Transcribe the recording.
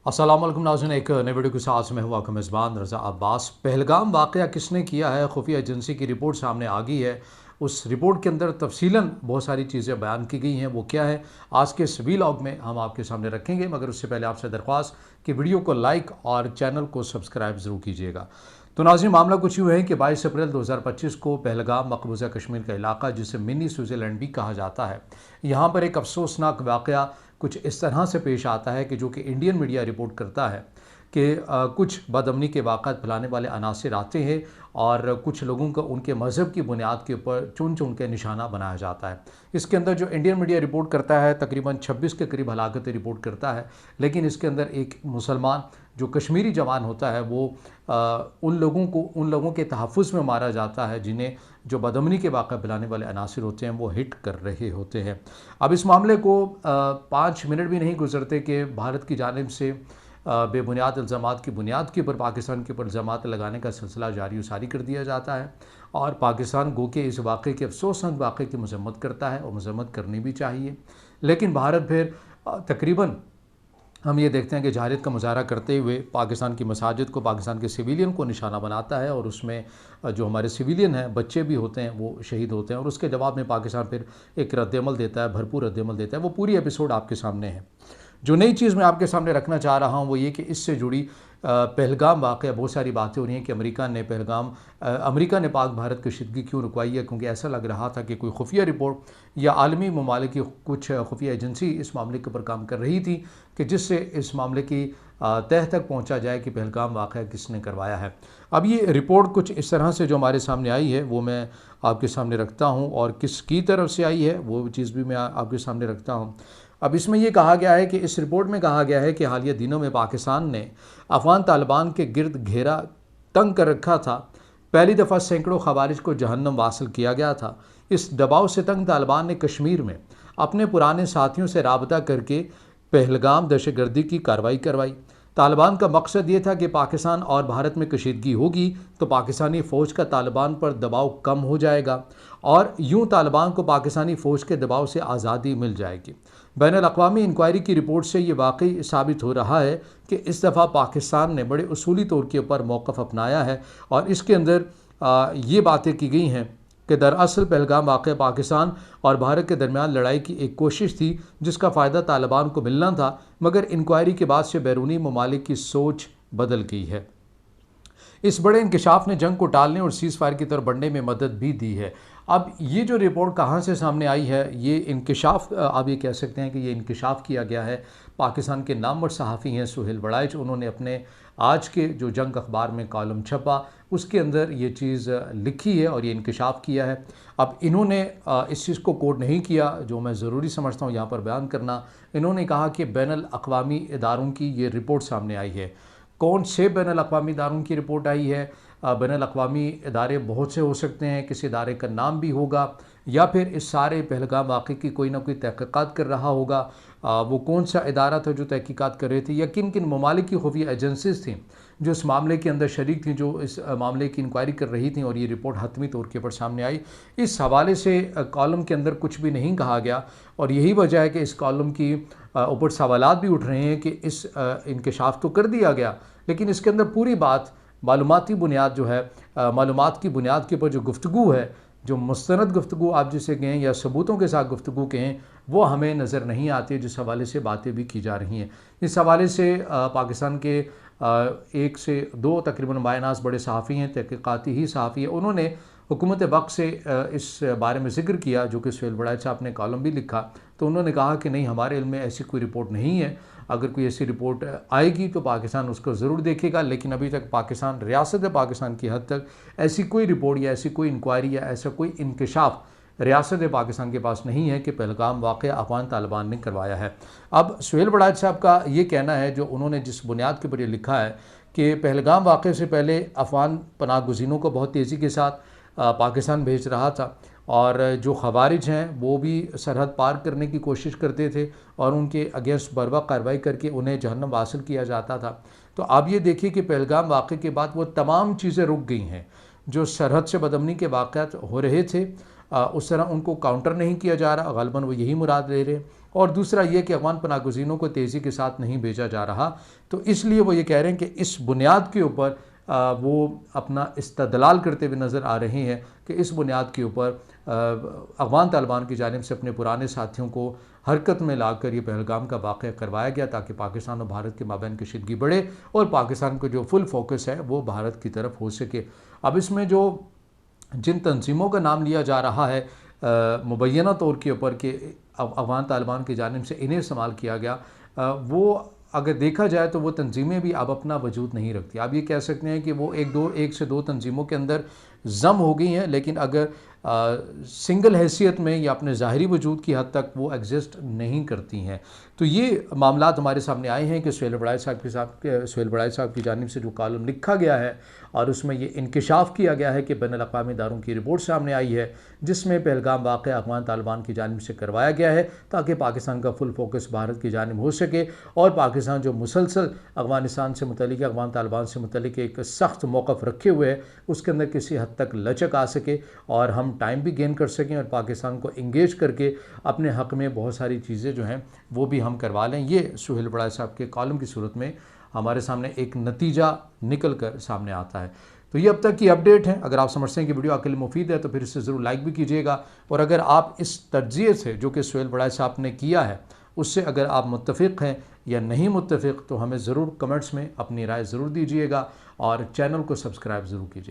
अस्सलाम वालेकुम नाज़रीन, एक नई वीडियो के साथ मैं हूँ आपका मेज़बान रज़ा अब्बास। पहलगाम वाक़या किसने किया है, खुफिया एजेंसी की रिपोर्ट सामने आ गई है। उस रिपोर्ट के अंदर तफ़सीलन बहुत सारी चीज़ें बयान की गई हैं। वो क्या है, आज के इस वीलॉग में हम आपके सामने रखेंगे, मगर उससे पहले आपसे दरख्वास्त कि वीडियो को लाइक और चैनल को सब्सक्राइब ज़रूर कीजिएगा। तो नाज़रीन, मामला कुछ यूँ है कि 22 अप्रैल 2025 को पहलगाम मकबूजा कश्मीर का इलाका, जिसे मिनी स्विट्ज़रलैंड भी कहा जाता है, यहाँ पर एक अफसोसनाक वाक़या कुछ इस तरह से पेश आता है कि जो कि इंडियन मीडिया रिपोर्ट करता है कि कुछ बदअमनी के वाक़ात फैलाने वाले अनासर आते हैं और कुछ लोगों को उनके मज़हब की बुनियाद के ऊपर चुन चुन के निशाना बनाया जाता है। इसके अंदर जो इंडियन मीडिया रिपोर्ट करता है तकरीबन 26 के करीब हलाकतें रिपोर्ट करता है, लेकिन इसके अंदर एक मुसलमान जो कश्मीरी जवान होता है वो उन लोगों के तहफ़्फ़ुज़ में मारा जाता है जिन्हें जो बदअमनी के वाक़ा फैलाने वाले अनासर होते हैं वो हिट कर रहे होते हैं। अब इस मामले को 5 मिनट भी नहीं गुजरते कि भारत की जानिब से बेबुनियाद इल्ज़ामात की बुनियाद के ऊपर पाकिस्तान के ऊपर इल्ज़ामात लगाने का सिलसिला जारी व सारी कर दिया जाता है और पाकिस्तान गो के इस वाक़े के अफसोसनाक वाक़े की मज़म्मत करता है और मज़म्मत करनी भी चाहिए। लेकिन भारत फिर तकरीबन हम ये देखते हैं कि जहारियत का मुजाहरा करते हुए पाकिस्तान की मसाजिद को, पाकिस्तान के सिविलियन को निशाना बनाता है और उसमें जो हमारे सिविलियन हैं, बच्चे भी होते हैं, वो शहीद होते हैं और उसके जवाब में पाकिस्तान फिर एक रद्दअमल देता है, भरपूर रद्दअमल देता है। वो पूरी एपिसोड आपके सामने है। जो नई चीज़ मैं आपके सामने रखना चाह रहा हूँ वो ये कि इससे जुड़ी पहलगाम वाक़या बहुत सारी बातें हो रही हैं कि अमेरिका ने पाक भारत कशीदगी क्यों रुकवाई है, क्योंकि ऐसा लग रहा था कि कोई खुफिया रिपोर्ट या आलमी ममालिक की कुछ खुफिया एजेंसी इस मामले के ऊपर काम कर रही थी कि जिससे इस मामले की तह तक पहुंचा जाए कि पहलगाम वाक़या किसने करवाया है। अब ये रिपोर्ट कुछ इस तरह से जो हमारे सामने आई है वो मैं आपके सामने रखता हूँ और किसकी तरफ से आई है वो चीज़ भी मैं आपके सामने रखता हूँ। अब इसमें ये कहा गया है कि इस रिपोर्ट में कहा गया है कि हालिया दिनों में पाकिस्तान ने अफ़गान तालिबान के गिरद घेरा तंग कर रखा था। पहली दफ़ा सैकड़ों खवारिज को जहन्नम वासिल किया गया था। इस दबाव से तंग तालिबान ने कश्मीर में अपने पुराने साथियों से राबता करके पहलगाम दहशतगर्दी की कार्रवाई करवाई। तालिबान का मकसद ये था कि पाकिस्तान और भारत में कशीदगी होगी तो पाकिस्तानी फ़ौज का तालिबान पर दबाव कम हो जाएगा और यूं तालिबान को पाकिस्तानी फ़ौज के दबाव से आज़ादी मिल जाएगी। बैनुल-अक़वामी इंक्वायरी की रिपोर्ट से ये वाकई साबित हो रहा है कि इस दफ़ा पाकिस्तान ने बड़े उसूली तौर के ऊपर मौक़िफ़ अपनाया है और इसके अंदर ये बातें की गई हैं कि दरअसल पहलगाम वाक़या पाकिस्तान और भारत के दरमियान लड़ाई की एक कोशिश थी जिसका फ़ायदा तालिबान को मिलना था, मगर इंक्वायरी के बाद से बैरूनी ममालिक की सोच बदल गई है। इस बड़े इंकशाफ ने जंग को टालने और सीज़ फायर की तरफ बढ़ने में मदद भी दी है। अब ये जो रिपोर्ट कहाँ से सामने आई है, ये इंकशाफ आप ये कह सकते हैं कि ये इंकशाफ किया गया है। पाकिस्तान के नामवर सहाफ़ी हैं सुहेल बड़ाइच, उन्होंने अपने आज के जो जंग अखबार में कॉलम छपा उसके अंदर ये चीज़ लिखी है और ये इंकशाफ किया है। अब इन्होंने इस चीज़ को कोट नहीं किया जो मैं ज़रूरी समझता हूँ यहाँ पर बयान करना। इन्होंने कहा कि बैनुल-अक़वामी इदारों की ये रिपोर्ट सामने आई है। कौन से बैनुल-अक़वामी इदारों की रिपोर्ट आई है? बैनुल-अक़वामी इदारे बहुत से हो सकते हैं, किसी इदारे का नाम भी होगा या फिर इस सारे पहलगाम वाक़े की कोई ना कोई तहक़ीक़ात कर रहा होगा। वो कौन सा इदारा था जो तहक़ीक़ात कर रहे थे या किन किन ममालिक की खुफिया एजेंसीज़ थीं जो इस मामले के अंदर शरीक थी, जो इस मामले की इंक्वायरी कर रही थी और ये रिपोर्ट हतमी तौर के ऊपर सामने आई। इस हवाले से कॉलम के अंदर कुछ भी नहीं कहा गया और यही वजह है कि इस कॉलम की ऊपर सवालात भी उठ रहे हैं कि इस इंकशाफ तो कर दिया गया लेकिन इसके अंदर पूरी बात मालूमाती बुनियाद जो है, मालूमात की बुनियाद के ऊपर जो गुफ्तगू है, जो मुस्तनद गुफ्तगू आप जिसे कहें या सबूतों के साथ गुफ्तगू कहें, वो हमें नज़र नहीं आती, जिस हवाले से बातें भी की जा रही हैं। इस हवाले से पाकिस्तान के 1 से 2 तकरीबन बायनास बड़े सहाफ़ी हैं, तहक़ीक़ाती ही सहाफ़ी हैं, उन्होंने हुकूमत वक्त से इस बारे में ज़िक्र किया, जो कि सुहेल बड़ाइच साहब ने कॉलम भी लिखा। तो उन्होंने कहा कि नहीं, हमारे इल्म में ऐसी कोई रिपोर्ट नहीं है। अगर कोई ऐसी रिपोर्ट आएगी तो पाकिस्तान उसको ज़रूर देखेगा, लेकिन अभी तक पाकिस्तान, रियासत पाकिस्तान की हद तक ऐसी कोई रिपोर्ट या ऐसी कोई इंक्वायरी या ऐसा कोई इंकशाफ रियासत पाकिस्तान के पास नहीं है कि पहलगाम वाक़या अफ़गान तालिबान ने करवाया है। अब सुहेल बड़ाइच साहब का ये कहना है, जो उन्होंने जिस बुनियाद के ऊपर ये लिखा है कि पहलगाम वाक़े से पहले अफ़गान पनाह गुज़ीनों को बहुत तेज़ी के साथ पाकिस्तान भेज रहा था और जो खवारिज हैं वो भी सरहद पार करने की कोशिश करते थे और उनके अगेंस्ट बर वक्त कार्रवाई करके उन्हें जहन्नम हासिल किया जाता था। तो आप ये देखिए कि पहलगाम वाक़े के बाद वो तमाम चीज़ें रुक गई हैं। जो सरहद से बदअमनी के वाक़यात हो रहे थे उस तरह उनको काउंटर नहीं किया जा रहा, ग़ालिबन वो यही मुराद ले रहे। और दूसरा ये कि अफगान पनाहगज़ीनों को तेज़ी के साथ नहीं भेजा जा रहा। तो इसलिए वो ये कह रहे हैं कि इस बुनियाद के ऊपर वो अपना इस्तदलाल करते हुए नज़र आ रहे हैं कि इस बुनियाद के ऊपर अफगान तालिबान की जानिब से अपने पुराने साथियों को हरकत में लाकर ये पहलगाम का वाक़या करवाया गया ताकि पाकिस्तान और भारत के माबैन कशीदगी बढ़े और पाकिस्तान को जो फुल फोकस है वो भारत की तरफ हो सके। अब इसमें जो जिन तंजीमों का नाम लिया जा रहा है मुबैना तौर के ऊपर कि अफगान तालिबान की जानिब से इन्हें इस्तेमाल किया गया, वो अगर देखा जाए तो वो तंजीमें भी अब अपना वजूद नहीं रखती। आप ये कह सकते हैं कि वो एक से दो तंजीमों के अंदर जम हो गई हैं, लेकिन अगर सिंगल हैसियत में या अपने ज़ाहरी वजूद की हद तक वो एग्जिस्ट नहीं करती हैं। तो ये मामलात हमारे सामने आए हैं कि सुहेल बड़ाई साहब की जानिब से जो कॉलम लिखा गया है और उसमें ये इंकशाफ किया गया है कि बैनुल-अक़वामी इदारों की रिपोर्ट सामने आई है जिसमें पहलगाम वाक़या अफ़गान तालिबान की जानिब से करवाया गया है ताकि पाकिस्तान का फुल फोकस भारत की जानिब हो सके और पाकिस्तान जो मुसलसल अफ़गानिस्तान से मुतल्लिक़ अफ़गान तालिबान से मुतल्लिक़ एक सख्त मौक़िफ़ रखे हुए है उसके अंदर किसी हद तक लचक आ सके और हम टाइम भी गेन कर सकें और पाकिस्तान को इंगेज करके अपने हक़ में बहुत सारी चीज़ें जो हैं वो भी हम करवा लें। ये सुहेल बड़ाई साहब के कॉलम की सूरत में हमारे सामने एक नतीजा निकल कर सामने आता है। तो ये अब तक की अपडेट है। अगर आप समझते हैं कि वीडियो आपके लिए मुफीद है तो फिर इसे ज़रूर लाइक भी कीजिएगा और अगर आप इस तज्ज़िये से जो कि सुहेल बड़ाई साहब ने किया है उससे अगर आप मुत्तफ़िक़ हैं या नहीं मुत्तफ़िक़ तो हमें ज़रूर कमेंट्स में अपनी राय ज़रूर दीजिएगा और चैनल को सब्सक्राइब ज़रूर कीजिए।